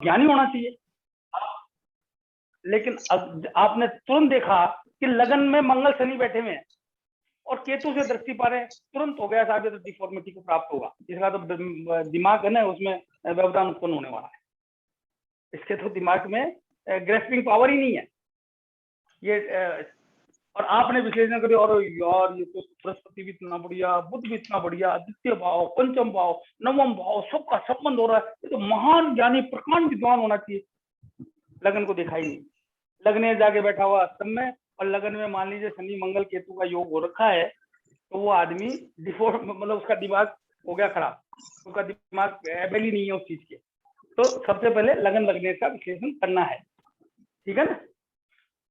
ज्ञानी होना चाहिए। लेकिन आपने तुरंत देखा कि लगन में मंगल शनि बैठे हुए हैं और केतु से दृष्टि पा रहे हैं, तुरंत हो गया साहब, ये तो डिफॉर्मिटी को प्राप्त होगा, इसका तो दिमाग है ना उसमें व्यवधान उत्पन्न होने वाला है, इसके तो दिमाग में ग्रेस्पिंग पावर ही नहीं है ये। और आपने विश्लेषण करिए और यार ये तो बृहस्पति भी इतना बढ़िया, बुध भी इतना बढ़िया, द्वितीय भाव, पंचम भाव, नवम भाव, सबका संबंध हो रहा है, ये तो महान ज्ञानी प्रकांड विद्वान होना चाहिए। लगन को देखा ही नहीं, लगने जाके बैठा हुआ अस्तम में, और लगन में मान लीजिए शनि मंगल केतु का योग हो रखा है, तो वो आदमी डिफॉल्ट मतलब उसका दिमाग हो गया खराब, उसका दिमाग एबल ही नहीं है उस चीज के। तो सबसे पहले लगन लगने का विश्लेषण करना है, ठीक है ना।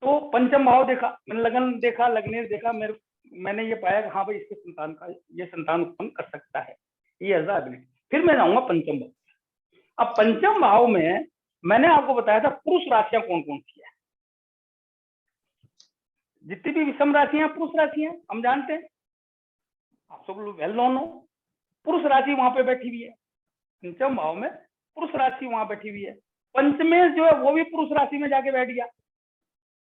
तो पंचम भाव देखा, मैंने लगन देखा, लगने देखा, मैंने ये पाया कि हाँ भाई इसके संतान का ये संतान उत्पन्न कर सकता है, ये ऐसा अग्नि। फिर मैं जाऊंगा पंचम भाव। अब पंचम भाव में मैंने आपको बताया था पुरुष राशियां कौन कौन सी है, जितनी भी विषम राशियां पुरुष राशियां हम जानते हैं, आप सब लोग वेल नोन हो, पुरुष राशि वहां पे बैठी हुई है, पंचम भाव में पुरुष राशि वहां बैठी हुई है। पंचमेश जो है वो भी पुरुष राशि में जाके बैठ गया,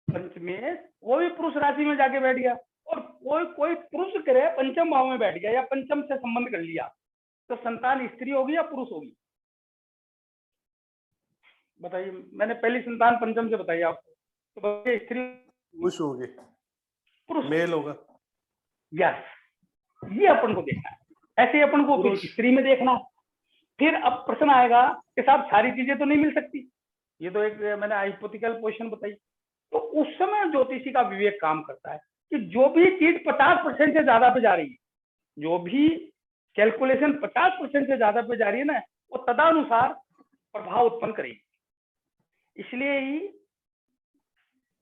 पंचमेश वो भी पुरुष राशि में जाके बैठ गया, और कोई पुरुष ग्रह पंचम भाव में बैठ गया या पंचम से संबंध कर लिया, तो संतान स्त्री होगी या पुरुष होगी, बताइए। मैंने पहली संतान पंचम से बताई आपको, तो बच्चे स्त्री पुरुष होगी, पुरुष मेल होगा। यस, ये अपन को देखना है, ऐसे अपन को फिर स्त्री में देखना है। फिर अब प्रश्न आएगा कि साहब सारी चीजें तो नहीं मिल सकती, ये तो एक मैंने हाइपोथेटिकल पोजीशन बताई। तो उस समय ज्योतिषी का विवेक काम करता है कि जो भी चीज 50% से ज्यादा पे जा रही है, जो भी कैलकुलेशन 50% से ज्यादा पे जा रही है ना, वो तदनुसार प्रभाव उत्पन्न करेगी। इसलिए ही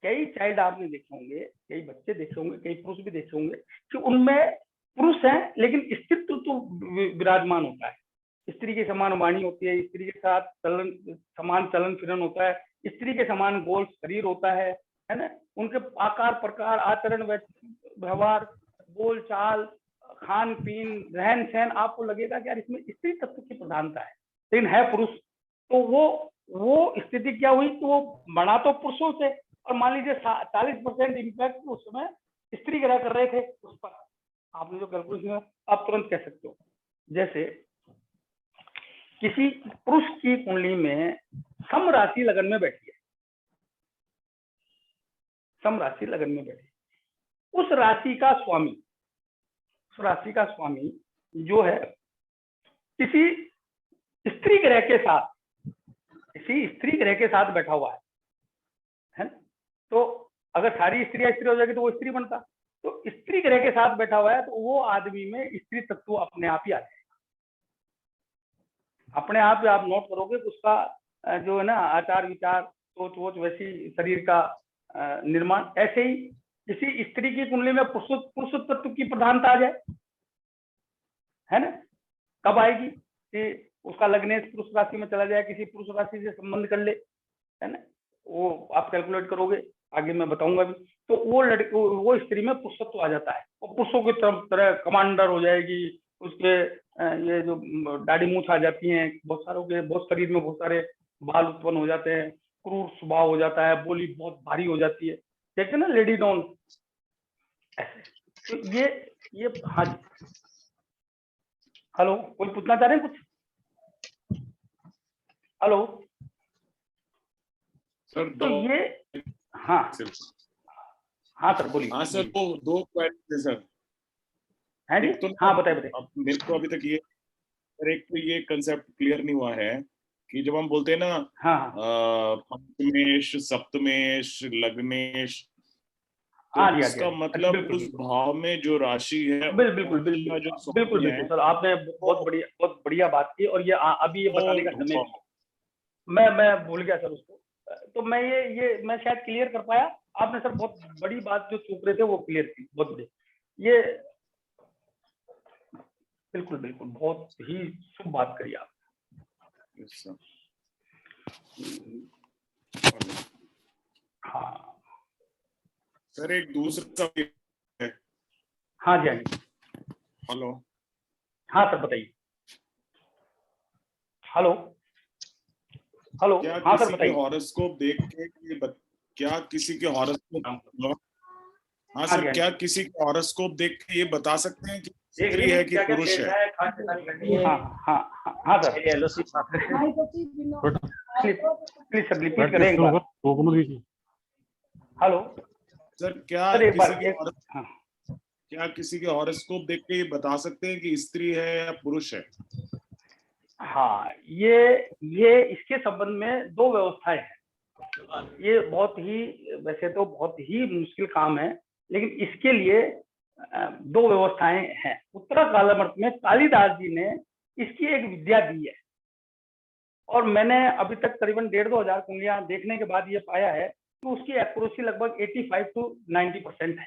कई चाइल्ड आपने देखे होंगे, कई बच्चे देखे होंगे, कई पुरुष भी देखे होंगे कि उनमें पुरुष है लेकिन स्त्रीत्व तो विराजमान होता है, स्त्री के समान वाणी होती है, स्त्री के साथ समान चलन फिरन होता है, स्त्री के समान गोल शरीर होता है ना। उनके आकार प्रकार, आचरण, व्यवहार, बोल चाल, खान पीन, रहन सहन, आपको लगेगा कि यार इसमें स्त्री तत्व की प्रधानता है, लेकिन है पुरुष। तो वो स्थिति क्या हुई कि वो बना तो पुरुषों से, और मान लीजिए 40% इम्पैक्ट उस समय स्त्री ग्रह कर रहे थे उस पर। आपने जो कैलकुलेशन आप तुरंत कह सकते हो, जैसे किसी पुरुष की कुंडली में सम राशि लगन में बैठी है, सम राशि लगन में बैठी, उस राशि का स्वामी, उस राशि का स्वामी जो है किसी स्त्री ग्रह के साथ, किसी स्त्री ग्रह के साथ बैठा हुआ है, तो अगर सारी स्त्रियां स्त्री हो जाएगी तो वो स्त्री बनता, तो स्त्री ग्रह के साथ बैठा हुआ है, तो वो आदमी में स्त्री तत्व अपने आप ही आ जाएगा, अपने आप आप नोट करोगे कि उसका जो है ना आचार विचार सोच वोच वैसी शरीर का निर्माण। ऐसे ही किसी स्त्री की कुंडली में पुरुष तत्व की प्रधानता आ जाए, है ना, कब आएगी कि उसका लग्नेश पुरुष राशि में चला जाए, किसी पुरुष राशि से संबंध कर ले, है ना, वो आप कैलकुलेट करोगे, आगे मैं बताऊंगा भी। तो वो स्त्री में पुरुषत्व आ जाता है, वो पुरुषों की तरह कमांडर हो जाएगी, उसके ये जो दाढ़ी मूछ आ जाती हैं, बहुत सारों के, बहुत शरीर में बहुत सारे बाल उत्पन्न हो जाते हैं, क्रूर स्वभाव हो जाता है, बोली बहुत भारी हो जाती है, देखते ना लेडी डॉन ऐसे। तो ये हाँ जी, हेलो, कोई पूछना चाह रहे हैं कुछ? हेलो सर, तो ये हाँ हाँ सर बोलिए। हाँ सर, दो क्वेश्चन है सर। है जी, तो हाँ बताइए। मेरे को अभी तक ये एक तो ये कंसेप्ट क्लियर नहीं हुआ है कि जब हम बोलते हैं ना हाँ पंचमेश, सप्तमेश, लग्नेश, तो हाँ जी, इसका मतलब उस भाव में जो राशि है, बिल्कुल सर, आपने बहुत बढ़िया बात की, और ये अभी ये बताने का समय भी, मैं भूल गया सर उसको, तो मैं ये मैं शायद क्लियर कर पाया। आपने सर बहुत बड़ी बात जो चूक रहे थे वो क्लियर की, बहुत बढ़िया, ये बिल्कुल बहुत ही शुभ बात करी आप। हाँ सर, एक दूसरा है। हाँ जी, हाँ जी, हेलो, हाँ सर बताइए। हेलो हेलो, क्या हाँ सर किसी के बताइए। हॉरोस्कोप देख के क्या किसी के हॉरोस्कोप, हाँ हाँ सर, जी, हाँ क्या जी। किसी के हॉरोस्कोप देख के ये बता सकते हैं कि एक स्त्री है मिनट, कि क्या क्या पुरुष है? हाँ हाँ हाँ हाँ sir, please please sir repeat करें एक बार। हेलो सर क्या सर, एक किसी बार के एक, हाँ क्या किसी के हॉरोस्कोप देख के ये बता सकते हैं कि स्त्री है या पुरुष है? हाँ, ये इसके संबंध में दो व्यवस्थाएं हैं। ये बहुत ही, वैसे तो बहुत ही मुश्किल काम है, लेकिन इसके लिए दो व्यवस्थाएं हैं। उत्तरा कालामर्त में कालिदास जी ने इसकी एक विद्या दी है, और मैंने अभी तक करीबन 1,500-2,000 कुंडलियां देखने के बाद ये पाया है कि उसकी एक्यूरेसी लगभग 85 to 90%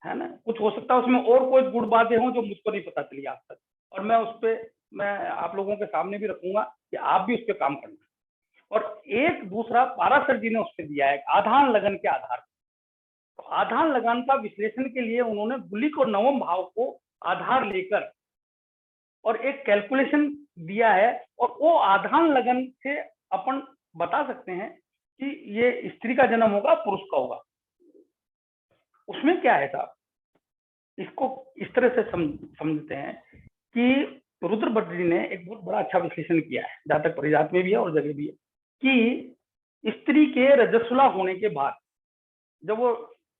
है ना। कुछ हो सकता है उसमें और कोई गुड़ बातें हों जो मुझको नहीं पता चली आज तक, और मैं उस पर, मैं आप लोगों के सामने भी रखूंगा कि आप भी उस पर काम करना। और एक दूसरा पाराशर जी ने उस पर दिया है आधान लगन के आधार पर। तो आधान लगन का विश्लेषण के लिए उन्होंने गुलिक और नवम भाव को आधार लेकर और एक कैलकुलेशन दिया है, और वो आधान लगन से अपन बता सकते हैं कि ये स्त्री का जन्म होगा पुरुष का होगा। उसमें क्या है साहब, इसको इस तरह से समझते हैं कि रुद्रभट्ट जी ने एक बहुत बड़ा अच्छा विश्लेषण किया है, जातक परिजात में भी है और जगह भी है, कि स्त्री के रजस्वला होने के बाद जब वो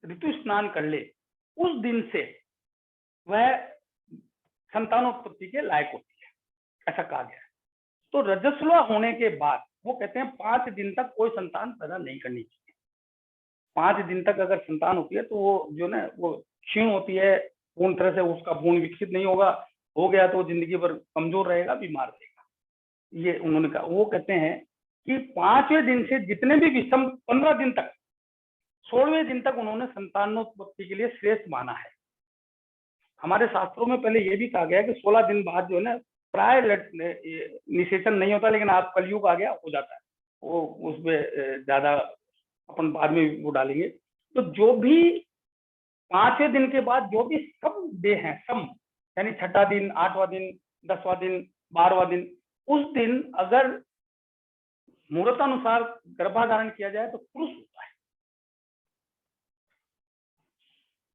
ऋतु स्नान कर ले, उस दिन से वह संतानोत्पत्ति के लायक होती है, ऐसा कहा गया है। तो रजस्वला होने के बाद वो कहते हैं 5 दिन तक कोई संतान पैदा नहीं करनी चाहिए। 5 दिन तक अगर संतान होती है तो वो जो ना वो क्षीण होती है, पूर्ण तरह से उसका भ्रूण विकसित नहीं होगा, हो गया तो जिंदगी भर कमजोर रहेगा, बीमार रहेगा। ये उन्होंने कहा। वो कहते हैं कि 5वें दिन से जितने भी विषम 15 दिन तक, 16वें दिन तक उन्होंने संतानोत्पत्ति के लिए श्रेष्ठ माना है। हमारे शास्त्रों में पहले ये भी कहा गया कि 16 दिन बाद जो है ना प्राय निषेचन नहीं होता, लेकिन आप कलयुग आ गया हो जाता है, वो उसमें ज्यादा अपन बाद में वो डालेंगे। तो जो भी 5वें दिन के बाद जो भी सम डे है, सम यानी 6ठा दिन, 8वां दिन, 10वां दिन, 12वां दिन, उस दिन अगर मुहूर्तानुसार गर्भाधारण किया जाए तो पुरुष होता है,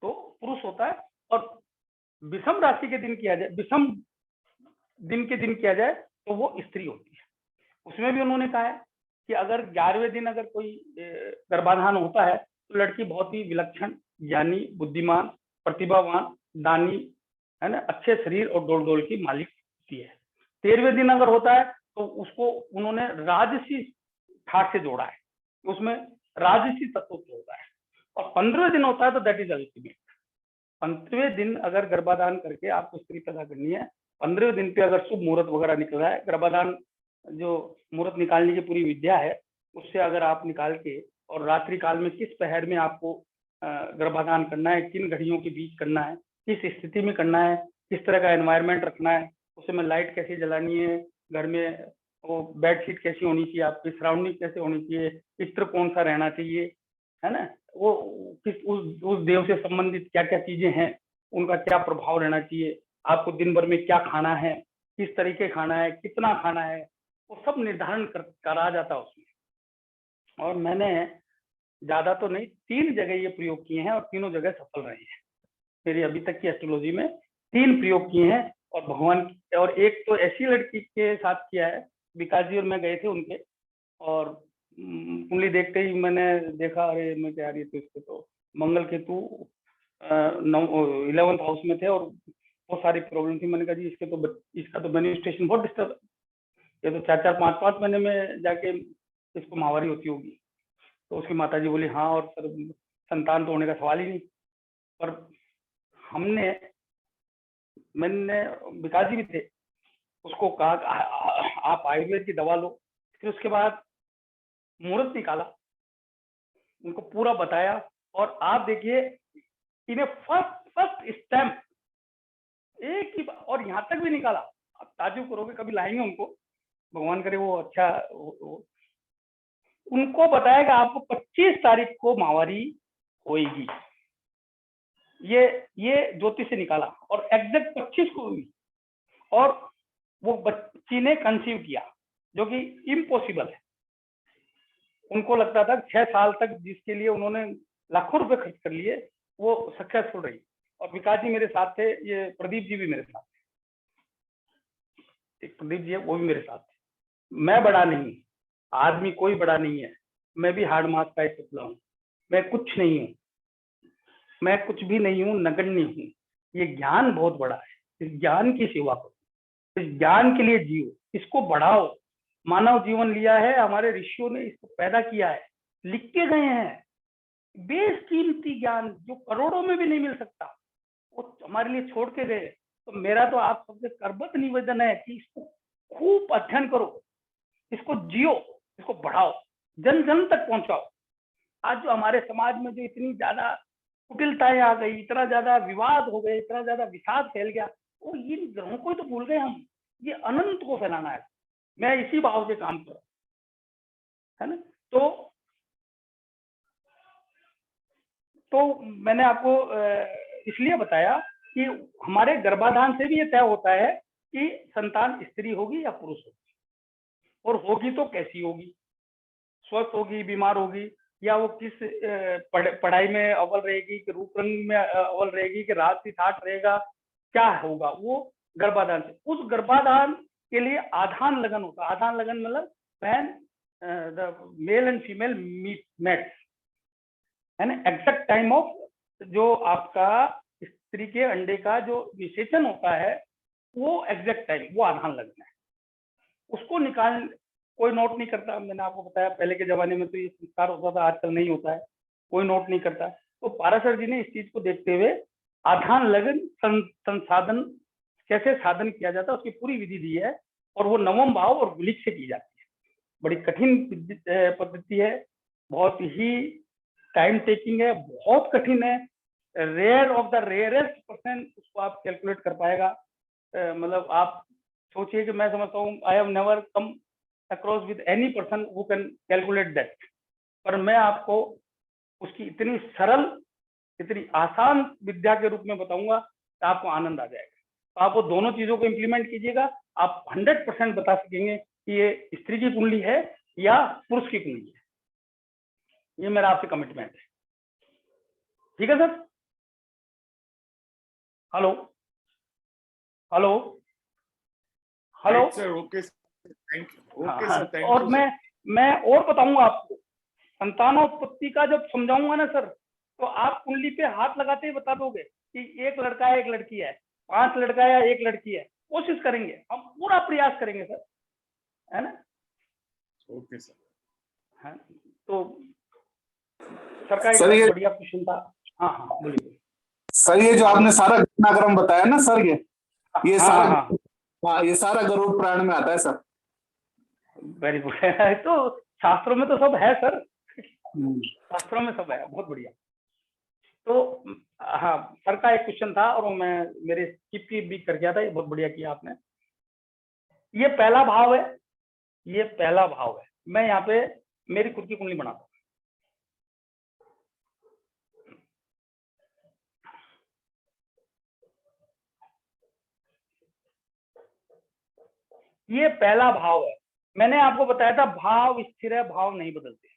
तो पुरुष होता है। और विषम राशि के दिन किया जाए, विषम दिन के दिन किया जाए तो वो स्त्री होती है। उसमें भी उन्होंने कहा है कि अगर 11वें दिन अगर कोई गर्भाधान होता है तो लड़की बहुत ही विलक्षण, ज्ञानी, बुद्धिमान, प्रतिभावान, दानी, है ना, अच्छे शरीर और डोल डोल की मालिक होती है। 13वें दिन अगर होता है तो उसको उन्होंने राजसी ठाट से जोड़ा है, उसमें राजसी तत्व होता है। और 15वें दिन होता है तो दैट इज अल्टीमेट। 15वें दिन अगर गर्भाधान करके आपको स्त्री पैदा करनी है, 15वें दिन पे अगर शुभ मुहूर्त वगैरह निकल रहा है, गर्भाधान जो मुहूर्त निकालने की पूरी विद्या है उससे अगर आप निकाल के, और रात्रि काल में किस पहर में आपको गर्भाधान करना है, किन घड़ियों के बीच करना है, किस स्थिति में करना है, किस तरह का एनवायरमेंट रखना है, उसमें लाइट कैसे जलानी है, घर में वो बेडशीट कैसी होनी चाहिए, आपकी सराउंडिंग कैसे होनी चाहिए, इत्र कौन सा रहना चाहिए, है ना, वो किस उस देव से संबंधित क्या क्या चीजें हैं, उनका क्या प्रभाव रहना चाहिए, आपको दिन भर में क्या खाना है, किस तरीके खाना है, कितना खाना है, वो सब निर्धारण करा जाता है उसमें। और मैंने ज्यादा तो नहीं, 3 जगह ये प्रयोग किए हैं और तीनों जगह सफल रहे हैं। मेरी अभी तक की एस्ट्रोलॉजी में 3 प्रयोग किए हैं, और भगवान, और एक तो ऐसी लड़की के साथ किया है, विकास जी और मैं गए थे उनके, और कुंडली देखते ही मैंने देखा, अरे मैं क्या रही थी, इसके तो मंगल केतु 11th हाउस में थे और बहुत सारी प्रॉब्लम थी। मैंने कहा जी इसका तो मैनिफेस्टेशन बहुत डिस्टर्ब, ये तो 4-4, 5-5 महीने में जाके इसको महावारी होती होगी। तो उसकी माता जी बोली हाँ, और सर संतान तो होने का सवाल ही नहीं। पर हमने, मैंने, विकास जी भी थे, उसको कहा आप आयुर्वेद की दवा लो। फिर उसके बाद मुहूर्त निकाला, उनको पूरा बताया, और आप देखिए इन्हें फर्स्ट स्टैम्प एक ही, और यहाँ तक भी निकाला, आप ताजुब करोगे, कभी लाएंगे उनको, भगवान करे वो अच्छा उनको बताएगा आपको 25 तारीख को माहवारी होएगी। ये ज्योतिष से निकाला और एग्जैक्ट 25 को हुई, और वो बच्ची ने कंसीव किया जो कि इम्पॉसिबल है। उनको लगता था 6 साल तक जिसके लिए उन्होंने लाखों रुपए खर्च कर लिए वो सक्सेसफुल रही। और विकास जी मेरे साथ थे, ये प्रदीप जी भी मेरे साथ थे, एक प्रदीप जी है वो भी मेरे साथ थे। मैं बड़ा नहीं, आदमी कोई बड़ा नहीं है, मैं भी हार्ड मास का एक पुतला हूँ, मैं कुछ नहीं हूँ, मैं कुछ भी नहीं हूँ, नगण्य हूँ। ये ज्ञान बहुत बड़ा है, इस ज्ञान की सेवा करो, इस ज्ञान के लिए जियो, इसको बढ़ाओ। मानव जीवन लिया है, हमारे ऋषियों ने इसको पैदा किया है, लिख के गए हैं, बेशकीमती ज्ञान जो करोड़ों में भी नहीं मिल सकता, वो हमारे लिए छोड़ के गए। तो मेरा तो आप सबसे करबद्ध निवेदन है कि इसको खूब अध्ययन करो, इसको जियो, इसको बढ़ाओ, जन जन तक पहुंचाओ। आज जो हमारे समाज में जो इतनी ज्यादा कुटिलताएं आ गई, इतना ज्यादा विवाद हो गए, इतना ज्यादा विषाद फैल गया, वो इन ग्रहों को तो भूल गए हम, ये अनंत को फैलाना है। मैं इसी भाव से काम कर रहा हूं, है ना। तो मैंने आपको इसलिए बताया कि हमारे गर्भाधान से भी ये तय होता है कि संतान स्त्री होगी या पुरुष होगी, और होगी तो कैसी होगी, स्वस्थ होगी, बीमार होगी, या वो किस पढ़ाई में अव्वल रहेगी, कि रूप रंग में अव्वल रहेगी, कि राजसी ठाट रहेगा, क्या होगा, वो गर्भाधान से। उस गर्भाधान के लिए आधान लगन होता है। आधान लगन मतलब when the male and female mate, है ना, एग्जैक्ट टाइम ऑफ, जो आपका स्त्री के अंडे का जो निषेचन होता है, वो एग्जैक्ट टाइम, वो आधान लगन है। उसको निकाल कोई नोट नहीं करता। मैंने आपको बताया पहले के जमाने में तो ये संस्कार होता था, आजकल नहीं होता है, कोई नोट नहीं करता। तो पाराशर जी ने इस चीज को देखते हुए आधान लगन संसाधन कैसे साधन किया जाता है उसकी पूरी विधि दी है, और वो नवम भाव और गुलिक से की जाती है। बड़ी कठिन पद्धति है, बहुत ही टाइम टेकिंग है, बहुत कठिन है, rare of the rarest person उसको आप कैलकुलेट कर पाएगा। मतलब आप सोचिए कि मैं समझता हूँ I have never come across with any person who can calculate that, पर मैं आपको उसकी इतनी सरल, इतनी आसान विद्या के रूप में बताऊंगा कि आपको आनंद आ जाएगा। तो आप वो दोनों चीजों को इम्प्लीमेंट कीजिएगा, आप 100% बता सकेंगे कि ये स्त्री की कुंडली है या पुरुष की कुंडली है। ये मेरा आपसे कमिटमेंट है, ठीक है sir. Hello hello hello sir, okay thank you, okay हाँ, सर, थैंक और यू। मैं और बताऊंगा आपको, संतानोत्पत्ति का जब समझाऊंगा ना सर, तो आप कुंडली पे हाथ लगाते ही बता दोगे कि एक लड़का है, एक लड़की है, 5 लड़का है या 1 लड़की है। कोशिश करेंगे, हम पूरा प्रयास करेंगे सर, है ना। Okay sir. हाँ, तो सर का एक सर, बहुत ये बढ़िया क्वेश्चन था। हाँ हाँ बोलिए सर, ये जो आपने सारा घटनाक्रम बताया ना सर, ये हाँ सारा, हाँ हाँ, ये सारा गरुड़ पुराण में आता है सर। वेरी गुड तो शास्त्रों में तो सब है सर, शास्त्रों में सब है, बहुत बढ़िया। तो हाँ, सर का एक क्वेश्चन था और मैं मेरे स्किप भी कर गया था, ये बहुत बढ़िया किया आपने। ये पहला भाव है, ये पहला भाव है। मैं यहाँ पे मेरी खुद की कुंडली बनाता हूँ। ये पहला भाव है। मैंने आपको बताया था भाव स्थिर है, भाव नहीं बदलते।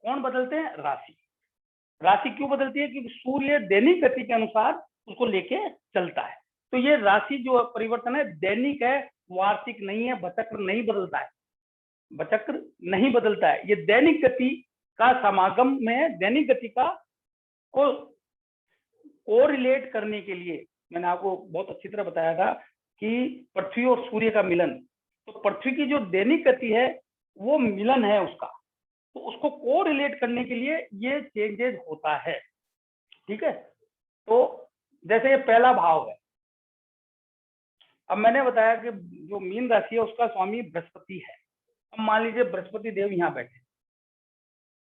कौन बदलते हैं? राशि। राशि क्यों बदलती है? क्योंकि सूर्य दैनिक गति के अनुसार उसको लेके चलता है। तो ये राशि जो परिवर्तन है दैनिक है, वार्षिक नहीं है। बचक्र नहीं बदलता है, बचक्र नहीं बदलता है। ये दैनिक गति का समागम में दैनिक गति का को कोरिलेट करने के लिए मैंने आपको बहुत अच्छी तरह बताया था कि पृथ्वी और सूर्य का मिलन, तो पृथ्वी की जो दैनिक गति है वो मिलन है उसका, तो उसको कोरिलेट करने के लिए ये चेंजेस होता है, ठीक है। तो जैसे ये पहला भाव है, अब मैंने बताया कि जो मीन राशि है उसका स्वामी बृहस्पति है। अब मान लीजिए बृहस्पति देव यहाँ बैठे,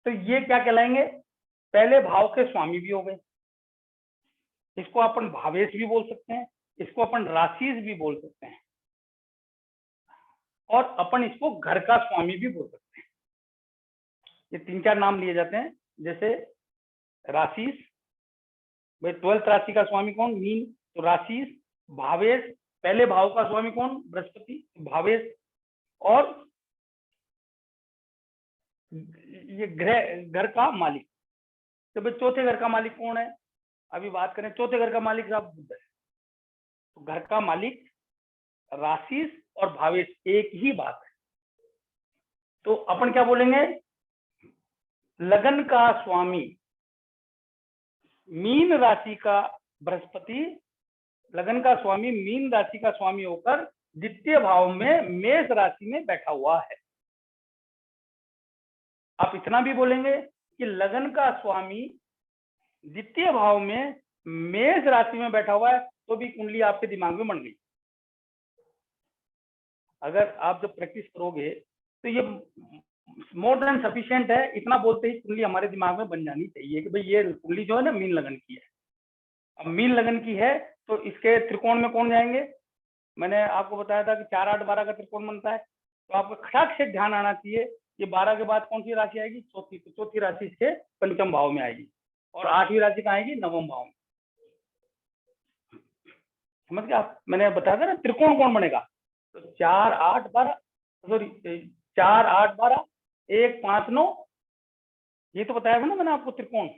तो ये क्या कहलाएंगे? पहले भाव के स्वामी भी हो गए। इसको अपन भावेश भी बोल सकते हैं, इसको अपन राशिस भी बोल सकते हैं, और अपन इसको घर का स्वामी भी बोल सकते हैं। ये 3-4 नाम लिए जाते हैं। जैसे राशिस, भाई 12th राशि का स्वामी कौन? मीन, तो राशिस। भावेश, पहले भाव का स्वामी कौन? बृहस्पति, भावेश। और ये घर का मालिक, तो भाई चौथे घर का मालिक कौन है? अभी बात करें चौथे घर का मालिक साहब बुध है। तो घर का मालिक राशिस और भावेश एक ही बात है। तो अपन क्या बोलेंगे? लगन का स्वामी मीन राशि का बृहस्पति, लगन का स्वामी मीन राशि का स्वामी होकर द्वितीय भाव में मेष राशि में बैठा हुआ है। आप इतना भी बोलेंगे कि लगन का स्वामी द्वितीय भाव में मेष राशि में बैठा हुआ है, तो भी कुंडली आपके दिमाग में बन गई। अगर आप जब प्रैक्टिस करोगे तो ये मोर देन सफिशिएंट है। इतना बोलते ही कुंडली हमारे दिमाग में बन जानी चाहिए कि भाई ये कुंडली जो है ना मीन लगन की है। अब मीन लगन की है तो इसके त्रिकोण में कौन जाएंगे? मैंने आपको बताया था कि 4, 8, 12 का त्रिकोण बनता है। तो आपको खटाक से ध्यान आना चाहिए ये 12 के बाद कौन सी राशि आएगी? चौथी। तो चौथी राशि इसके पंचम भाव में आएगी और 8वीं राशि कहाँ आएगी? नवम भाव में। समझ गए आप? मैंने बताया था ना त्रिकोण कौन बनेगा? तो 4, 8, 12, सॉरी 4, 8, 12, 1, 5, 9, ये तो बताया था ना मैंने आपको त्रिकोण।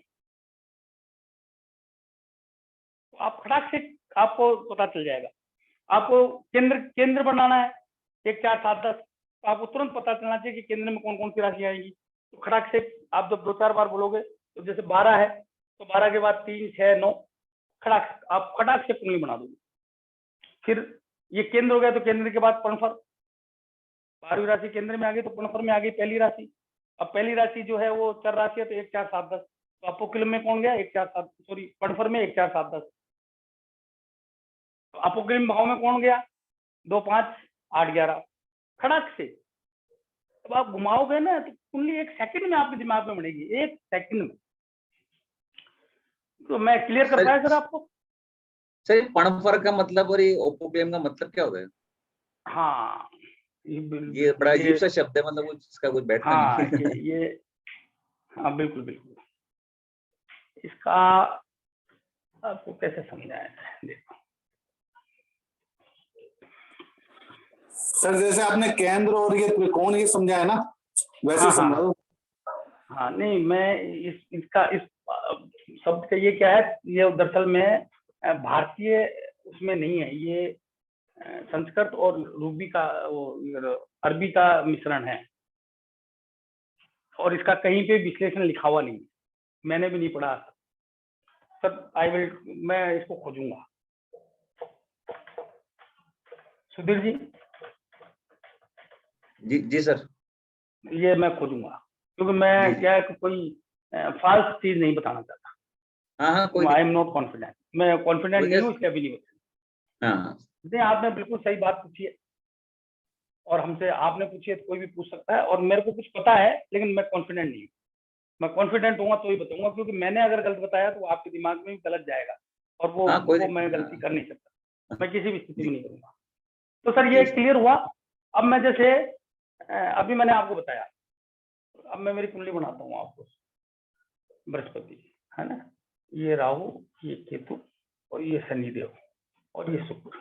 तो आप खटाक से आपको पता चल जाएगा। आपको केंद्र बनाना है 1, 4, 7, 10, तो आपको तुरंत पता चलना चाहिए कि केंद्र में कौन कौन सी राशि आएगी। तो खटाक से आप जब 2-4 बार बोलोगे, तो जैसे 12 है तो 12 के बाद 3, 6, 9, आप खटाक से कुंडली बना दोगे। फिर ये केंद्र हो गया, तो केंद्र के बाद पणफर, 12वीं राशि केंद्र में आ गई, तो पणफर में आ गई पहली राशि। अब पहली राशि जो है वो चर राशि है, तो 1, 4, 7, 10, तो अपोकिल में कौन गया? 1, 4, 7, सॉरी पणफर में 1, 4, 7, 10। तो अपोकिल भाव में कौन गया? 2, 5, 8, 11। खड़क से अब आप घुमाओगे ना तो कुंडली 1 सेकंड में आपके दिमाग में बनेगी, 1 सेकंड में। तो मैं क्लियर कर पाया सर आपको? सर पणफर का मतलब और ये ओपोक्लेम का मतलब क्या होता है? हाँ, ये बड़ा अजीब सा शब्द है, मतलब इसका कुछ बैठता हाँ, नहीं। ये हाँ बिल्कुल बिल्कुल। इसका आपको कैसे समझाया है? देखो सर जैसे आपने केंद्र और ये त्रिकोण ये समझाया ना, वैसे हाँ, समझा दो। हाँ नहीं, मैं इसका इस शब्द का ये क्या है, ये दरअसल में भारतीय उसमें नहीं है, ये संस्कृत और रूबी का वो अरबी का मिश्रण है, और इसका कहीं पे विश्लेषण लिखा हुआ नहीं है, मैंने भी नहीं पढ़ा सर। मैं इसको खोजूंगा। सुधीर जी जी सर, ये मैं खोजूंगा, क्योंकि मैं क्या है कि कोई फाल्स चीज नहीं बताना चाहता। हाँ कोई आई एम नॉट कॉन्फिडेंट, मैं कॉन्फिडेंट नहीं हूँ, इसलिए अभी नहीं बता। हाँ नहीं, आपने बिल्कुल सही बात पूछी है, और हमसे आपने पूछी है तो कोई भी पूछ सकता है, और मेरे को कुछ पता है लेकिन मैं कॉन्फिडेंट नहीं हूँ। मैं कॉन्फिडेंट होऊंगा तो ही बताऊंगा, क्योंकि मैंने अगर गलत बताया तो आपके दिमाग में भी गलत जाएगा, और वो मैं गलती कर नहीं सकता, मैं किसी भी स्थिति में नहीं करूंगा। तो सर ये क्लियर हुआ। अब मैं जैसे अभी मैंने आपको बताया, अब मैं मेरी कुंडली बनाता हूँ आपको। बृहस्पति है ना, ये राहु, ये केतु, और ये शनिदेव, और ये शुक्र।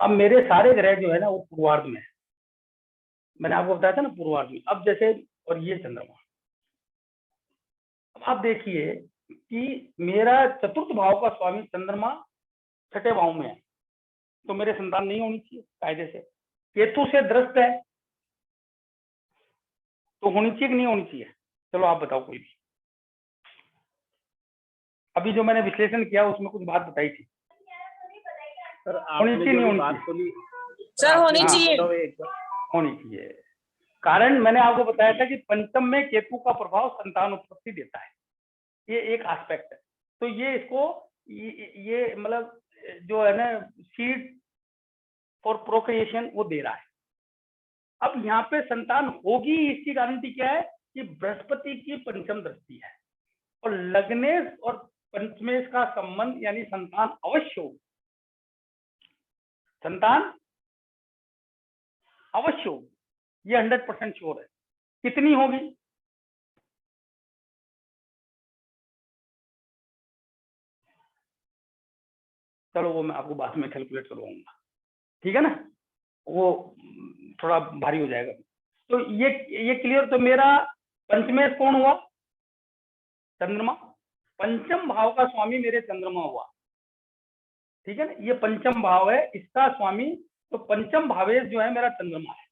अब मेरे सारे ग्रह जो है ना वो पूर्वार्ध में है, मैंने आपको बताया था ना पूर्वार्ध में। अब जैसे, और ये चंद्रमा, अब आप देखिए कि मेरा चतुर्थ भाव का स्वामी चंद्रमा 6ठे भाव में है, तो मेरे संतान नहीं होनी चाहिए कायदे से। केतु से दृष्ट है, तो होनी चाहिए कि नहीं होनी चाहिए? चलो आप बताओ कोई भी। अभी जो मैंने विश्लेषण किया उसमें कुछ बात बताई थी सर, होनी चाहिए नहीं होनी बात चाहिए? बोली सर होनी हाँ, चाहिए। होनी चाहिए। कारण मैंने आपको बताया था कि पंचम में केतु का प्रभाव संतान उत्पत्ति देता है, ये एक एस्पेक्ट है। तो ये इसको ये मतलब जो है ना सीड फॉर प्रोक्रिएशन वो दे रहा है। अब यहाँ पे संतान होगी, इसकी गारंटी क्या है कि बृहस्पति की पंचम दृष्टि है, और लग्नेश और पंचमेश का संबंध, यानी संतान अवश्य होगी, संतान अवश्य होगी, ये 100% श्योर है। कितनी होगी? चलो वो मैं आपको बाद में कैलकुलेट करवाऊंगा, ठीक है ना, वो थोड़ा भारी हो जाएगा। तो ये क्लियर। तो मेरा पंचमेश कौन हुआ? चंद्रमा। पंचम भाव का स्वामी मेरे चंद्रमा हुआ, ठीक है ना। ये पंचम भाव है, इसका स्वामी, तो पंचम भावेश जो है मेरा चंद्रमा है।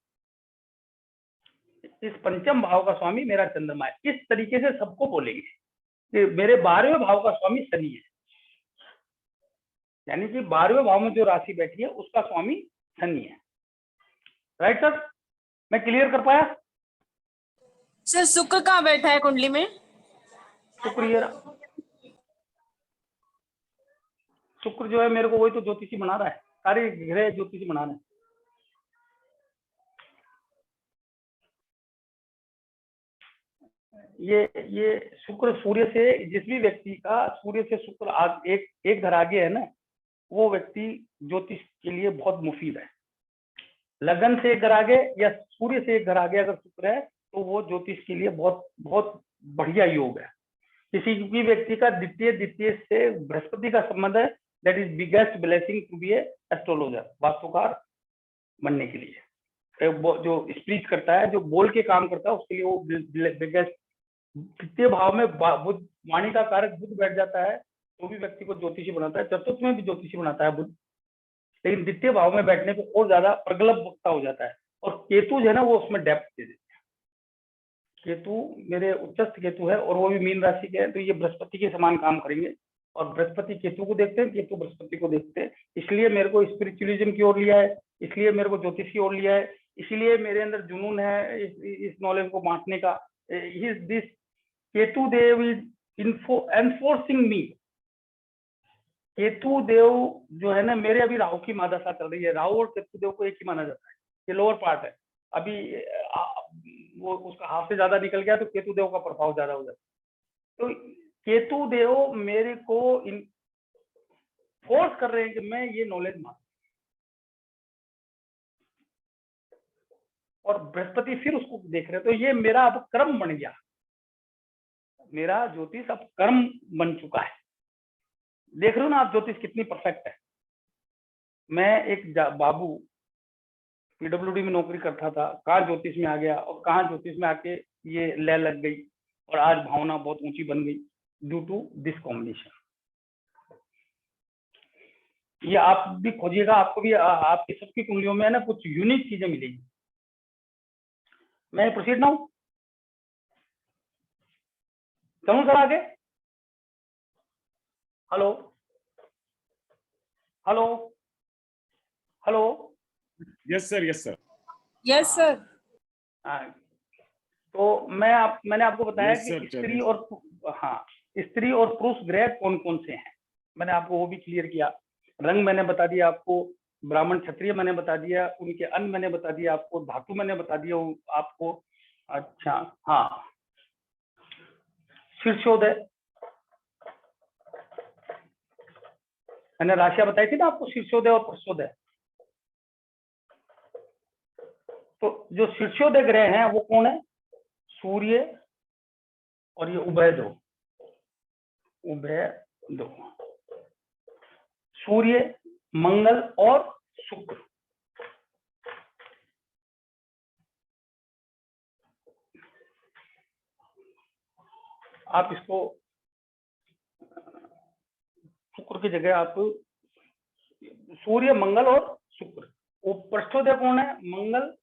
इस पंचम भाव का स्वामी मेरा चंद्रमा है। इस तरीके से सबको बोलेंगे कि मेरे 12वें भाव का स्वामी शनि है, यानी कि 12वें भाव में जो राशि बैठी है उसका स्वामी शनि है। राइट सर, मैं क्लियर कर पाया? सर शुक्र कहाँ बैठा है कुंडली में? शुक्र, शुक्र जो है मेरे को वही तो ज्योतिषी बना रहा है, सारे ग्रह ज्योतिषी बना रहे हैं। ये शुक्र सूर्य से, जिस भी व्यक्ति का सूर्य से शुक्र एक घर आगे है ना, वो व्यक्ति ज्योतिष के लिए बहुत मुफीद है। लगन से एक घर आगे या सूर्य से एक घर आगे अगर शुक्र है तो वो ज्योतिष के लिए बहुत बहुत बढ़िया योग है। किसी भी व्यक्ति का द्वितीय से बृहस्पति का संबंध है, that is biggest blessing to be astrologer, वास्तुकार बनने के लिए। जो स्पीच करता है, जो बोल के काम करता है, उसके लिए वो बिगेस्ट। द्वितीय भाव में बुध, वाणी का कारक बुध बैठ जाता है तो भी व्यक्ति को ज्योतिषी बनाता है। चतुर्थ में भी ज्योतिषी बनाता है बुध, लेकिन द्वितीय भाव में बैठने पर और ज्यादा प्रगल्भ वक्ता हो जाता है। और केतु जो है ना, वो उसमें डेप्थ दे देते हैं। केतु मेरे उच्चस्थ केतु है और वो भी मीन राशि के है, तो ये बृहस्पति के समान काम करेंगे। और बृहस्पति केतु को देखते हैं, केतु बृहस्पति को देखते हैं। इसलिए मेरे को स्पिरिचुअलिज्म की ओर लिया है, इसलिए मेरे को ज्योतिष की ओर लिया है, इसलिए मेरे अंदर जुनून है इस नॉलेज को बांटने का। This Ketu Dev is enforcing me. Ketu Dev जो है ना, मेरे अभी राहु की मादशा चल रही है। राहु और केतु देव को एक ही माना जाता है, ये लोअर पार्ट है। अभी वो उसका हाथ से ज्यादा निकल गया तो केतु देव का प्रभाव ज्यादा हो जाता है। तो केतु देव मेरे को फोर्स कर रहे हैं कि मैं ये नॉलेज मानूं। और बृहस्पति फिर उसको देख रहे हैं, तो ये मेरा अब कर्म बन गया। मेरा ज्योतिष अब कर्म बन चुका है। देख रहे हो ना आप, ज्योतिष कितनी परफेक्ट है। मैं एक बाबू पीडब्ल्यूडी में नौकरी करता था, कहाँ ज्योतिष में आ गया और कहाँ ज्योतिष में आके ये लय लग गई और आज भावना बहुत ऊंची बन गई ड्यू टू दिस कॉम्बिनेशन। ये आप भी खोजिएगा, आपको भी आपकी सबकी कुंडलियों में है ना कुछ यूनिक चीजें मिलेगी। मैं प्रोसीड ना हूं, चलूं सर आगे? Hello hello hello. Yes sir, yes sir. Yes sir. तो मैंने आपको बताया Yes, sir, कि स्त्री और स्त्री और पुरुष ग्रह कौन कौन से हैं, मैंने आपको वो भी क्लियर किया। रंग मैंने बता दिया आपको, ब्राह्मण क्षत्रिय मैंने बता दिया, उनके अन्न मैंने बता दिया आपको, धातु मैंने बता दिया आपको। अच्छा हाँ, शीर्षोदय मैंने राशियां बताई थी ना आपको, शीर्षोदय और प्रसोदय। तो जो शीर्षोदय ग्रह हैं वो कौन है? सूर्य और ये उभय दो, सूर्य, मंगल और शुक्र। आप इसको शुक्र की जगह आप सूर्य, मंगल और शुक्र। वो पृष्ठोदय कौन है? मंगल,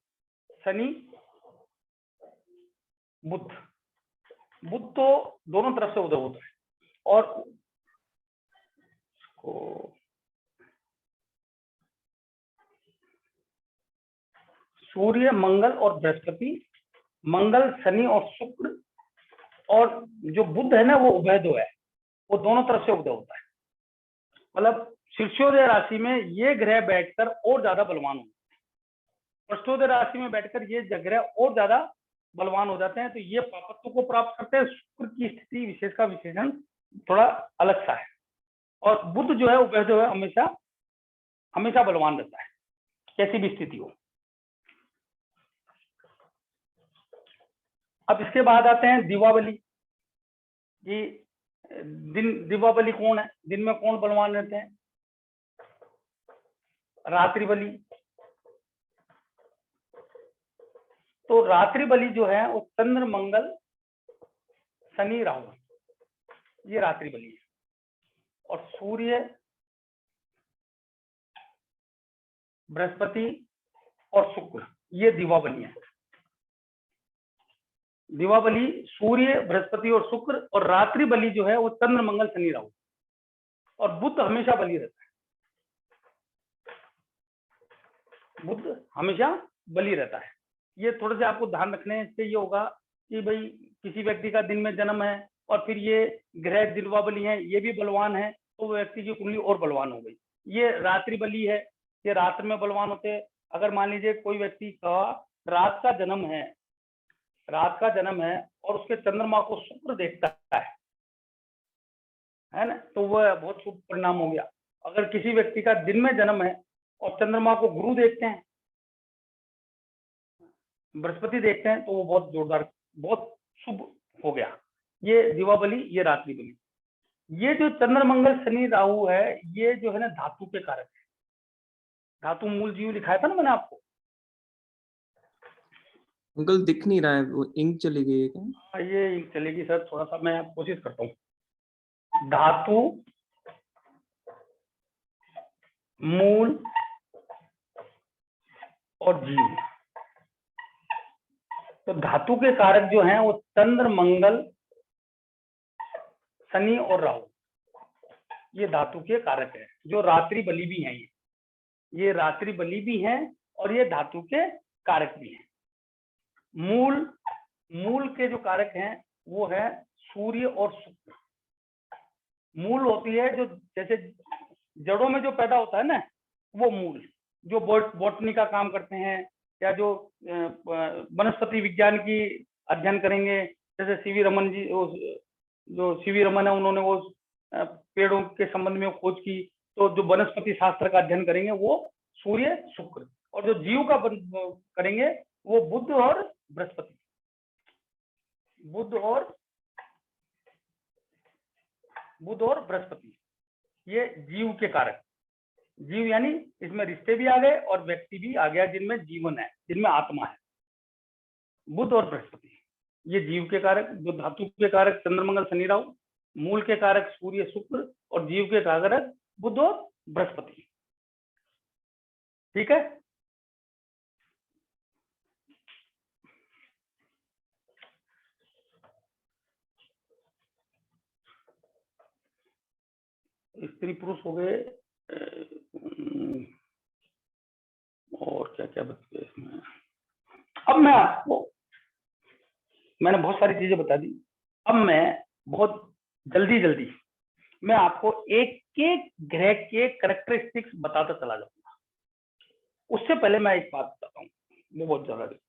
शनि, बुध। बुध तो दोनों तरफ से उदय होता है। और सूर्य, मंगल और बृहस्पति, मंगल, शनि और शुक्र, और जो बुध है ना वो उभयदो है, वो दोनों तरफ से उदय होता है। मतलब शीर्षोदय राशि में ये ग्रह बैठकर और ज्यादा बलवान होते हैं, पृष्ठोदय राशि में बैठकर ये ग्रह और ज्यादा बलवान हो जाते हैं। तो ये पापत्व को प्राप्त करते हैं। शुक्र की स्थिति विशेष का विशेषण थोड़ा अलग सा है। और बुध जो है उभयदो है, हमेशा हमेशा बलवान रहता है, कैसी भी स्थिति हो। अब इसके बाद आते हैं दीपावली। ये दीपावली कौन है? दिन में कौन बलवान रहते हैं? रात्रि बलि। तो रात्रि बलि जो है वो चंद्र, मंगल, शनि राहु, ये रात्रि बली है। और सूर्य बृहस्पति और शुक्र, ये दिवा बली है। दिवा बली सूर्य बृहस्पति और शुक्र, और रात्रि बली जो है वो चंद्र मंगल शनि राहु, और बुध हमेशा बली रहता है। बुध हमेशा बली रहता है। ये थोड़ा सा आपको ध्यान रखने से ये होगा कि भाई किसी व्यक्ति का दिन में जन्म है और फिर ये ग्रह दिवा बली है, ये भी बलवान है, तो वो व्यक्ति की कुंडली और बलवान हो गई। ये रात्रि बली है, ये रात्र में बलवान होते हैं। अगर मान लीजिए कोई व्यक्ति का रात का जन्म है, रात का जन्म है और उसके चंद्रमा को शुक्र देखता है ना, तो वह बहुत शुभ परिणाम हो गया। अगर किसी व्यक्ति का दिन में जन्म है और चंद्रमा को गुरु देखते हैं, बृहस्पति देखते हैं, तो वो बहुत जोरदार, बहुत शुभ हो गया। ये दिवा बली, ये रात्रि बली। ये जो चंद्र मंगल शनि राहु है, ये जो है ना धातु के कारक है। धातु मूल जीव लिखाया था ना मैंने आपको। अंकल दिख नहीं रहा है, वो इंक चली गई है क्या? ये इंक चलेगी सर, थोड़ा सा मैं कोशिश करता हूँ। धातु मूल और जीव, तो धातु के कारक जो हैं वो चंद्र मंगल शनि और राहु, ये धातु के कारक है, जो रात्रि बली भी हैं। ये रात्रि बली भी हैं और ये धातु के कारक भी हैं। मूल के जो कारक हैं वो है सूर्य और शुक्र। मूल होती है जो जैसे जड़ों में जो पैदा होता है ना, वो मूल, जो बॉटनी का काम करते हैं या जो वनस्पति विज्ञान की अध्ययन करेंगे, जैसे सीवी रमन जी, जो सीवी रमन है, उन्होंने वो पेड़ों के संबंध में खोज की, तो जो वनस्पति शास्त्र का अध्ययन करेंगे वो सूर्य शुक्र, और जो जीव का करेंगे वो बुध और बृहस्पति। बुध और बृहस्पति, ये जीव के कारक। जीव यानी इसमें रिश्ते भी आ गए और व्यक्ति भी आ गया, जिनमें जीवन है, जिनमें आत्मा है। बुध और बृहस्पति ये जीव के कारक। जो धातु के कारक चंद्रमंगल शनि राहु, मूल के कारक सूर्य शुक्र, और जीव के कारक बुध और बृहस्पति। ठीक है। स्त्री पुरुष हो गए, और क्या क्या बच गया इसमें। अब मैं आपको, मैंने बहुत सारी चीजें बता दी, अब मैं बहुत जल्दी मैं आपको एक एक ग्रह के कैरेक्टरिस्टिक्स बताता चला जाऊंगा। उससे पहले मैं एक बात बताता हूँ, वो बहुत जरूरी।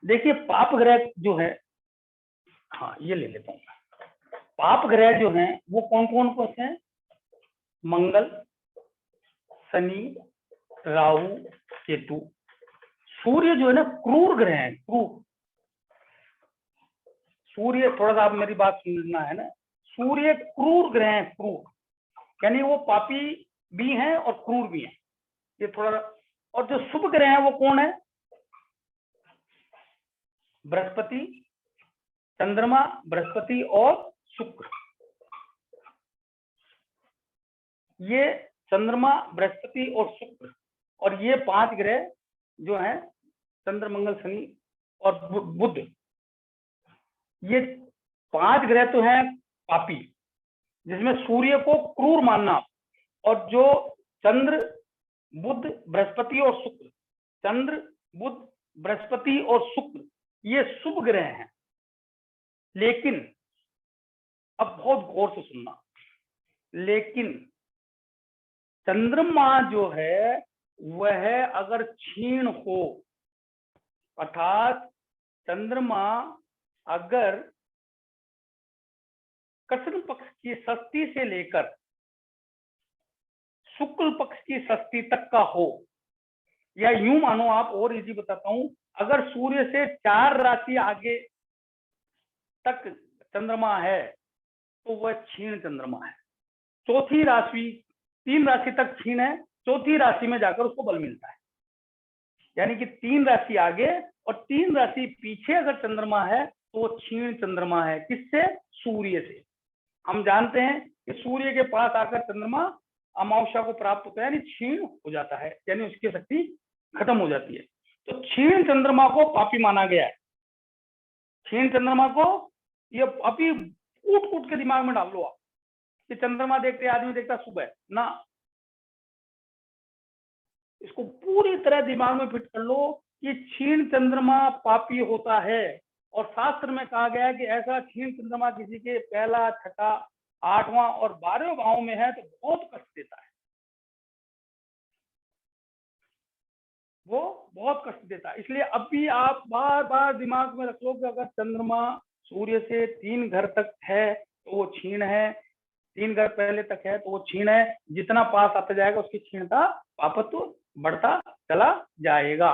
देखिए पाप ग्रह जो है, हाँ ये ले लेता हूँ। पाप ग्रह जो हैं वो कौन कौन से हैं? मंगल, शनि, राहु, केतु। सूर्य जो है ना क्रूर ग्रह है, क्रूर। सूर्य, थोड़ा सा आप मेरी बात सुनना है ना, सूर्य क्रूर ग्रह है, क्रूर यानी वो पापी भी हैं और क्रूर भी हैं, ये थोड़ा। और जो शुभ ग्रह है वो कौन है? बृहस्पति, चंद्रमा, बृहस्पति और शुक्र। ये चंद्रमा, बृहस्पति और शुक्र, और ये 5 ग्रह जो हैं चंद्र, मंगल, शनि और बुध, ये 5 ग्रह तो हैं पापी, जिसमें सूर्य को क्रूर मानना, और जो चंद्र, बुध, बृहस्पति और शुक्र, चंद्र, बुध, बृहस्पति और शुक्र, ये शुभ ग्रह हैं। लेकिन अब बहुत गौर से सुनना, लेकिन चंद्रमा जो है वह अगर क्षीण हो, अर्थात चंद्रमा अगर कृष्ण पक्ष की षष्ठी से लेकर शुक्ल पक्ष की षष्ठी तक का हो, या यूं मानो आप, और इजी बताता हूं, अगर सूर्य से 4 राशि आगे तक चंद्रमा है तो वह क्षीण चंद्रमा है। चौथी राशि, 3 राशि तक क्षीण है, चौथी राशि में जाकर उसको बल मिलता है। यानी कि 3 राशि आगे और 3 राशि पीछे अगर चंद्रमा है तो वो क्षीण चंद्रमा है। किससे? सूर्य से। हम जानते हैं कि सूर्य के पास आकर चंद्रमा अमावस्या को प्राप्त होता है, यानी क्षीण हो जाता है, यानी उसकी शक्ति खत्म हो जाती है। तो क्षीण चंद्रमा को पापी माना गया है। क्षीण चंद्रमा को ये अभी कूट कूट के दिमाग में डाल लो आप कि चंद्रमा देखते आदमी देखता सुबह ना, इसको पूरी तरह दिमाग में फिट कर लो कि क्षीण चंद्रमा पापी होता है। और शास्त्र में कहा गया है कि ऐसा क्षीण चंद्रमा किसी के पहला, छठा, 8वां और 12वें भाव में है तो बहुत कष्ट देता है, वो बहुत कष्ट देता है। इसलिए अभी आप बार बार दिमाग में रख लो कि अगर चंद्रमा सूर्य से 3 घर तक है तो वो क्षीण है, 3 घर पहले तक है तो वो क्षीण है। जितना पास आता जाएगा उसकी क्षीणता, पापत्व बढ़ता चला जाएगा।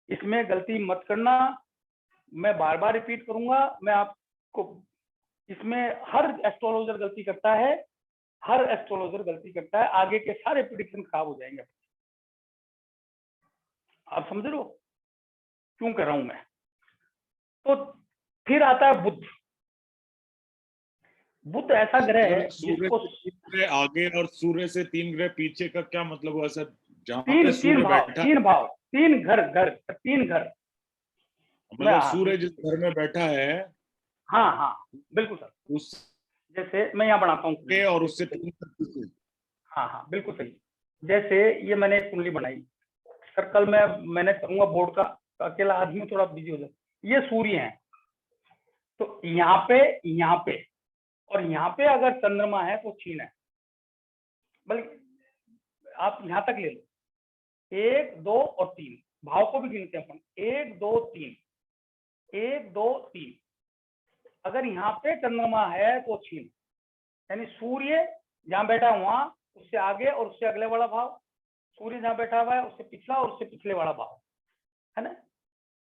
इसमें गलती मत करना, मैं बार बार रिपीट करूंगा। मैं आपको इसमें हर एस्ट्रोलॉजर गलती करता है, हर एस्ट्रोलॉजर गलती करता है, आगे के सारे प्रेडिक्शन खराब हो जाएंगे। आप समझ रहे हो क्यों कर रहा हूं मैं? तो फिर आता है बुध। बुध ऐसा ग्रह है सूर्य जिसको से 3 ग्रह आगे और सूर्य से 3 ग्रह पीछे का क्या मतलब हुआ सर? जहाँ तीन पे सूर्य भाव, बैठा, 3 भाव, 3 घर। मतलब सूर्य जिस घर में बैठा है, हाँ हाँ बिल्कुल सर। उस जैसे मैं यहाँ बनाता हूँ और उससे 3 ग्रह पीछे। हाँ हाँ बिल्कुल सही। जैसे ये मैंने एक कुंडली बनाई सर, कल मैंने करूंगा बोर्ड का, तो अकेला आदमी थोड़ा बिजी हो जाए। ये सूर्य है, तो यहाँ पे और यहाँ पे अगर चंद्रमा है तो क्षीण है। बल्कि आप यहाँ तक ले लो, 1 2 और 3 भाव को भी गिनते हैं अपन। 1 2 3, 1 2 3। अगर यहाँ पे चंद्रमा है तो क्षीण, यानी सूर्य जहां बैठा है वहां, उससे आगे और उससे अगले वाला भाव, सूर्य जहां बैठा हुआ है उससे पिछला और उससे पिछले वाला भाव, है ना।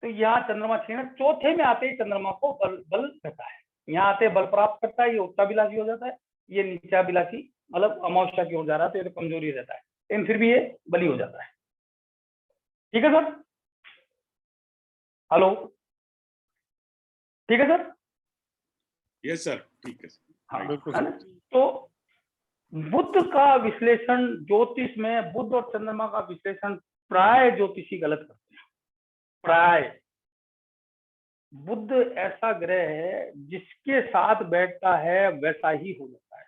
तो यहाँ चंद्रमा क्षीण, चौथे में आते ही चंद्रमा को बल रहता है। यहाँ आते बल प्राप्त करता है, ये उच्चाभिलाषी हो जाता है, ये नीचाभिलाषी, मतलब अमावस्या की ओर जा रहा है तो ये तो कमजोरी रहता है, लेकिन फिर भी ये बली हो जाता है। ठीक है सर? हेलो, ठीक है सर? यस सर, ठीक है सर। हाँ, बिल्कुल है ना? तो बुध का विश्लेषण ज्योतिष में, बुध और चंद्रमा का विश्लेषण प्राय ज्योतिषी गलत करते हैं। प्राय बुध ऐसा ग्रह है जिसके साथ बैठता है वैसा ही हो जाता है।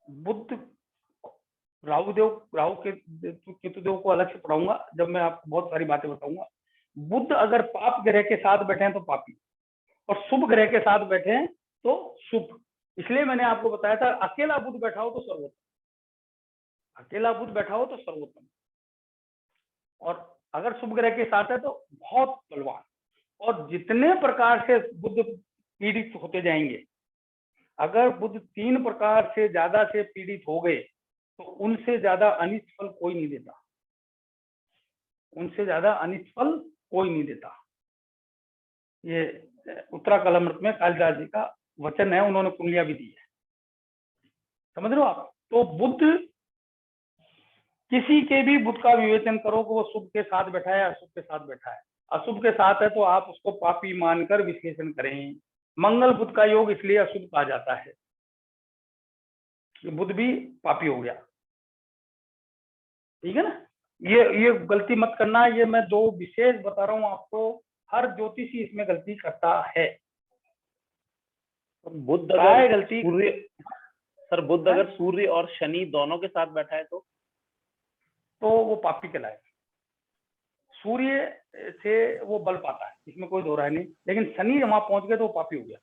बुध, राहु के केतुदेव को अलग से पढ़ाऊंगा जब मैं आपको बहुत सारी बातें बताऊंगा। बुध अगर पाप ग्रह के साथ बैठे हैं तो पापी, और शुभ ग्रह के साथ बैठे हैं तो शुभ। इसलिए मैंने आपको बताया था अकेला बुध बैठा हो तो सर्वोत्तम, अकेला बुध बैठा हो तो सर्वोत्तम, और अगर शुभ ग्रह के साथ है तो बहुत बलवान। और जितने प्रकार से बुध पीड़ित होते जाएंगे, अगर बुध 3 प्रकार से ज्यादा से पीड़ित हो गए तो उनसे ज्यादा अनिष्ट फल कोई नहीं देता, उनसे ज्यादा अनिष्ट फल कोई नहीं देता। ये उत्तरा कलामृत में कालिदास जी का वचन है, उन्होंने कुंडलियां भी दी है, समझ रहे हो आप। तो बुध, किसी के भी बुध का विवेचन करो कि वो शुभ के साथ बैठा है अशुभ के साथ बैठा है। अशुभ के साथ है तो आप उसको पापी मानकर विश्लेषण करें। मंगल बुध का योग इसलिए अशुभ कहा जाता है कि बुध भी पापी हो गया, ठीक है ना। ये गलती मत करना, ये मैं 2 विशेष बता रहा हूं आपको, हर ज्योतिषी इसमें गलती करता है। बुध प्राय अगर गलती सूर्य, सर बुध अगर सूर्य और शनि दोनों के साथ बैठा है तो वो पापी कहलाएगा। सूर्य से वो बल पाता है, इसमें कोई दो राय नहीं, लेकिन शनि वहां पहुंच गए तो वो पापी हो गया।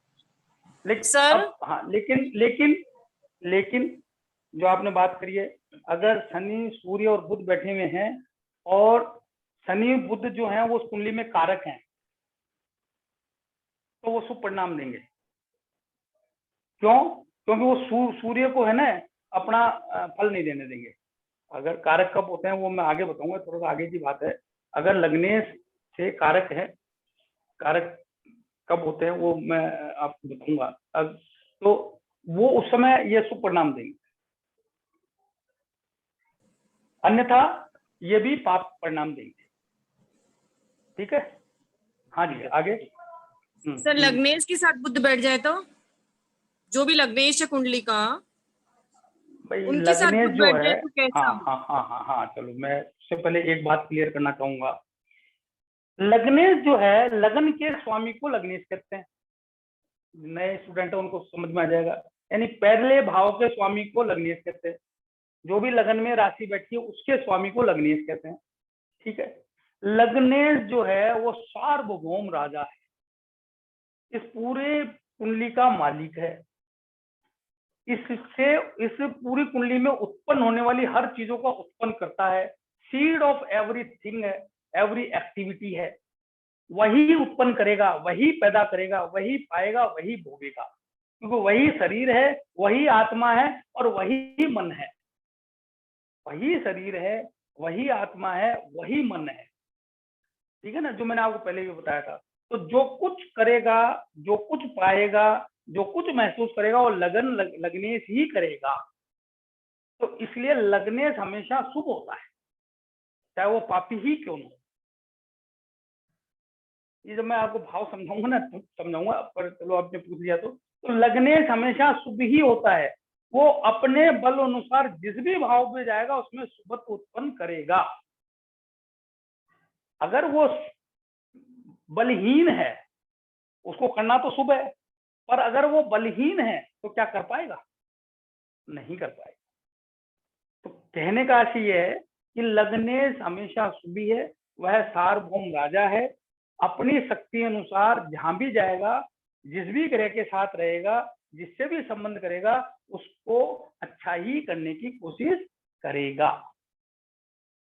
लेकिन सर? अब हाँ, लेकिन जो आपने बात करी है, अगर शनि, सूर्य और बुध बैठे हुए हैं और शनि बुध जो है वो उस कुंडली में कारक हैं, तो वो शुभ परिणाम देंगे। क्यों? क्योंकि वो सूर्य को है ना अपना फल नहीं देने देंगे। अगर कारक कब होते हैं वो मैं आगे बताऊंगा, थोड़ा सा आगे की बात है। अगर लग्नेश से कारक है, कारक कब होते हैं वो मैं आपको बताऊंगा। अब तो वो उस समय ये शुभ परिणाम देंगे, अन्यथा ये भी पाप परिणाम देंगे। ठीक है? हाँ जी, आगे। सर लग्नेश के साथ बुध बैठ जाए तो, जो भी लग्नेश है कुंडली का, भाई उनके साथ लग्नेश बुध जो बैठ है, जाए तो कैसा? हाँ, चलो मैं उससे पहले एक बात क्लियर करना चाहूंगा। लग्नेश जो है, लगन के स्वामी को लग्नेश कहते हैं। नए स्टूडेंट है उनको समझ में आ जाएगा। यानी पहले भाव के स्वामी को लग्नेश कहते हैं। जो भी लगन में राशि बैठी है उसके स्वामी को लग्नेश कहते हैं। ठीक है। लग्नेश जो है वो सार्वभौम राजा है, इस पूरे कुंडली का मालिक है। इससे इस पूरी कुंडली में उत्पन्न होने वाली हर चीजों का उत्पन्न करता है। सीड ऑफ एवरीथिंग है, एवरी एक्टिविटी है, वही उत्पन्न करेगा, वही पैदा करेगा, वही पाएगा, वही भोगेगा, क्योंकि वही शरीर है, वही आत्मा है और वही मन है। वही शरीर है, वही आत्मा है, वही मन है। ठीक है ना, जो मैंने आपको पहले भी बताया था। तो जो कुछ करेगा, जो कुछ पाएगा, जो कुछ महसूस करेगा, वो लग्नेश ही करेगा। तो इसलिए लग्नेश हमेशा शुभ होता है, चाहे वो पापी ही क्यों न हो। ये जब मैं आपको भाव समझाऊंगा ना, समझाऊंगा, पर चलो आपने पूछ लिया तो लग्नेश हमेशा शुभ ही होता है। वो अपने बल अनुसार जिस भी भाव में जाएगा उसमें शुभत्व उत्पन्न करेगा। अगर वो बलहीन है, उसको करना तो शुभ है, पर अगर वो बलहीन है तो क्या कर पाएगा? नहीं कर पाएगा। तो कहने का अर्थ ये है कि लग्नेश हमेशा शुभ ही है, वह सार्वभौम राजा है। अपनी शक्ति अनुसार जहां भी जाएगा, जिस भी ग्रह के साथ रहेगा, जिससे भी संबंध करेगा, उसको अच्छा ही करने की कोशिश करेगा।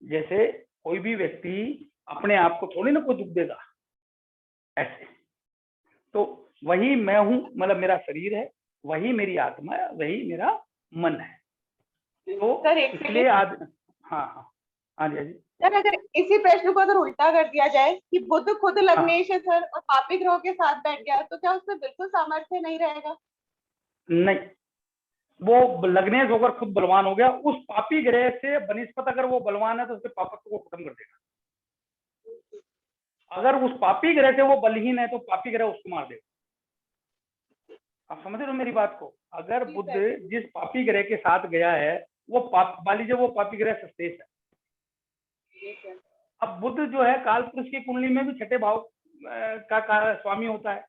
जैसे कोई भी व्यक्ति अपने आप को थोड़ी ना कोई दुख देगा, ऐसे। तो वही मैं हूं, मतलब मेरा शरीर है, वही मेरी आत्मा है, वही मेरा मन है। तो सर एक इसलिए आज हाँ जी। सर, अगर इसी प्रश्न को अगर उल्टा कर दिया जाए कि बुध खुद लग्नेश है सर और पापी ग्रहों के साथ बैठ गया, तो क्या उसमें बिल्कुल सामर्थ्य नहीं रहेगा? नहीं, वो लग्नेश होकर खुद बलवान हो गया। उस पापी ग्रह से बनिस्पत अगर वो बलवान है तो उसके पापत्व को खत्म कर देगा। अगर उस पापी ग्रह से वो बलहीन है तो पापी ग्रह उसको मार देगा। आप समझ रहे हो मेरी बात को? अगर बुध जिस पापी ग्रह के साथ गया है, वो मान लीजिए वो पापी ग्रह सस्तेश है। अब बुध जो है काल पुरुष की कुंडली में भी छठे भाव का स्वामी होता है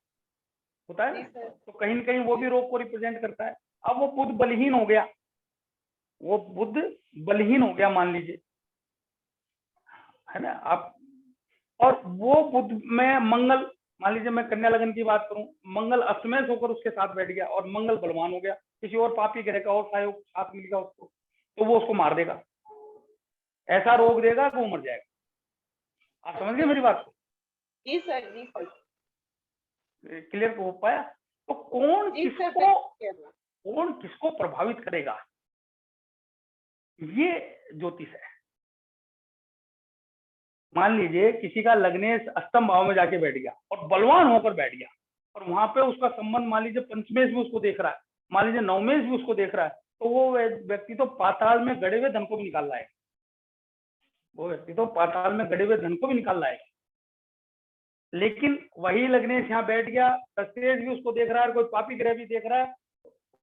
ना? तो कहीं न कहीं वो भी रोग को रिप्रेजेंट करता है। अब वो बुध बलहीन हो गया, मान लीजिए, है ना आप। और वो बुध में मंगल, मान लीजिए मैं कन्या लगन की बात करूं, मंगल अस्तमेश होकर उसके साथ बैठ गया और मंगल बलवान हो गया, किसी और पापी ग्रह का और सहयोग साथ मिल गया उसको, तो वो उसको मार देगा, ऐसा रोग देगा कि वो मर जाएगा। आप समझ गए मेरी बात को? जी सर, जी सर। क्लियर हो पाया? तो कौन किसको प्रभावित करेगा, ये ज्योतिष है। मान लीजिए किसी का लग्नेश अष्टम भाव में जाके बैठ गया और बलवान होकर बैठ गया, और वहां पे उसका संबंध मान लीजिए पंचमेश भी उसको देख रहा है, मान लीजिए नवमेश भी उसको देख रहा है, तो वो व्यक्ति तो पाताल में गड़े हुए धन को भी निकाल लाएगा। लेकिन वही लग्नेश यहाँ बैठ गया, सस्तेश भी उसको देख रहा है, कोई पापी ग्रह भी देख रहा है,